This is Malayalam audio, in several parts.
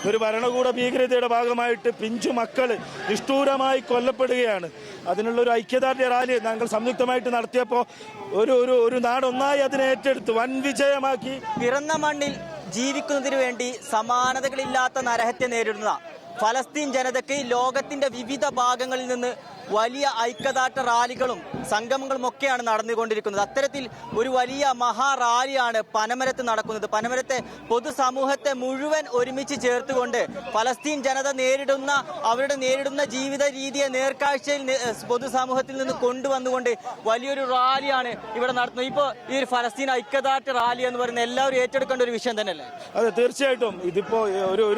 ഒരു ഭരണകൂട ഭീകരതയുടെ ഭാഗമായിട്ട് പിഞ്ചു മക്കൾ നിഷ്ഠൂരമായി കൊല്ലപ്പെടുകയാണ്. അതിനുള്ളൊരു ഐക്യദാർഢ്യ റാലി ഞങ്ങൾ സംയുക്തമായിട്ട് നടത്തിയപ്പോൾ ഒരു നാടൊന്നായി അതിനെ ഏറ്റെടുത്ത് വൻ വിജയമാക്കി. പിറന്ന മണ്ണിൽ ജീവിക്കുന്നതിനു വേണ്ടി സമാനതകളില്ലാത്ത നരഹത്യ നേരിടുന്ന ഫലസ്തീൻ ജനതയ്ക്ക് ലോകത്തിന്റെ വിവിധ ഭാഗങ്ങളിൽ നിന്ന് വലിയ ഐക്യദാർഢ്യ റാലികളും സംഗമങ്ങളും ഒക്കെയാണ് നടന്നുകൊണ്ടിരിക്കുന്നത്. അത്തരത്തിൽ ഒരു വലിയ മഹാറാലിയാണ് പനമരത്ത് നടക്കുന്നത്. പനമരത്തെ പൊതുസമൂഹത്തെ മുഴുവൻ ഒരുമിച്ച് ചേർത്തുകൊണ്ട് ഫലസ്തീൻ ജനത നേരിടുന്ന ജീവിത രീതിയെ നേർക്കാഴ്ചയിൽ പൊതുസമൂഹത്തിൽ നിന്ന് കൊണ്ടുവന്നുകൊണ്ട് വലിയൊരു റാലിയാണ് ഇവിടെ നടത്തുന്നത്. ഇപ്പോൾ ഈ ഒരു ഫലസ്തീൻ ഐക്യദാർഢ്യ റാലി എന്ന് പറയുന്നത് എല്ലാവരും ഏറ്റെടുക്കേണ്ട ഒരു വിഷയം തന്നെയല്ലേ? അതെ, തീർച്ചയായിട്ടും. ഇതിപ്പോ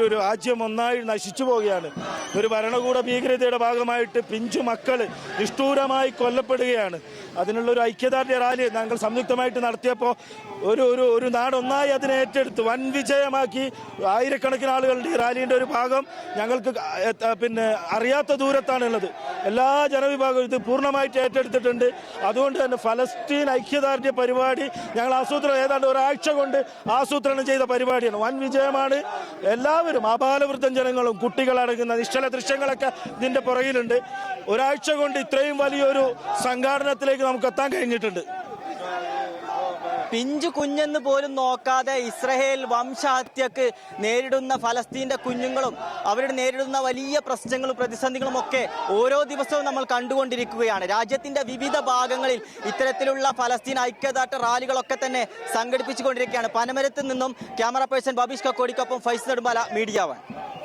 ഒരു രാജ്യം ഒന്നായി നശിച്ചു പോവുകയാണ്. ഒരു ഭരണകൂട ഭീകരതയുടെ ഭാഗമായിട്ട് പിഞ്ചു മക്കൾ നിഷ്ഠൂരമായി കൊല്ലപ്പെടുകയാണ്. അതിനുള്ളൊരു ഐക്യദാർഢ്യ റാലി ഞങ്ങൾ സംയുക്തമായിട്ട് നടത്തിയപ്പോൾ ഒരു നാടൊന്നായി അതിനെ ഏറ്റെടുത്ത് വൻ വിജയമാക്കി. ആയിരക്കണക്കിന് ആളുകളുടെ ഈ റാലിയുടെ ഒരു ഭാഗം ഞങ്ങൾക്ക് അറിയാത്ത ദൂരത്താണുള്ളത്. എല്ലാ ജനവിഭാഗവും ഇത് പൂർണ്ണമായിട്ട് ഏറ്റെടുത്തിട്ടുണ്ട്. അതുകൊണ്ട് തന്നെ ഫലസ്തീൻ ഐക്യദാർഢ്യ പരിപാടി ഞങ്ങൾ ഏതാണ്ട് ഒരാഴ്ച കൊണ്ട് ആസൂത്രണം ചെയ്ത പരിപാടിയാണ്. വൻ വിജയമാണ്. എല്ലാവരും ആബാലവൃദ്ധം ജനങ്ങളും കുട്ടികളടങ്ങുന്ന നിശ്ചല ദൃശ്യങ്ങളൊക്കെ ഇതിന്റെ പുറകിലുണ്ട്. ഒരാഴ്ച കൊണ്ട് ഇത്രയും വലിയൊരു സംഘാടനത്തിലേക്ക് നമുക്ക് എത്താൻ കഴിഞ്ഞിട്ടുണ്ട്. പിഞ്ചു കുഞ്ഞെന്ന് പോലും നോക്കാതെ ഇസ്രയേൽ വംശഹത്യക്ക് നേരിടുന്ന ഫലസ്തീന്റെ കുഞ്ഞുങ്ങളും അവരുടെ നേരിടുന്ന വലിയ പ്രശ്നങ്ങളും പ്രതിസന്ധികളും ഒക്കെ ഓരോ ദിവസവും നമ്മൾ കണ്ടുകൊണ്ടിരിക്കുകയാണ്. രാജ്യത്തിന്റെ വിവിധ ഭാഗങ്ങളിൽ ഇത്തരത്തിലുള്ള ഫലസ്തീൻ ഐക്യദാർഢ്യ റാലികളൊക്കെ തന്നെ സംഘടിപ്പിച്ചുകൊണ്ടിരിക്കുകയാണ്. പനമരത്ത് നിന്നും ക്യാമറ പേഴ്സൺ ബബീഷ് കക്കോടിക്കൊപ്പം ഫൈസ് നെടുമ്പാല, മീഡിയ 1.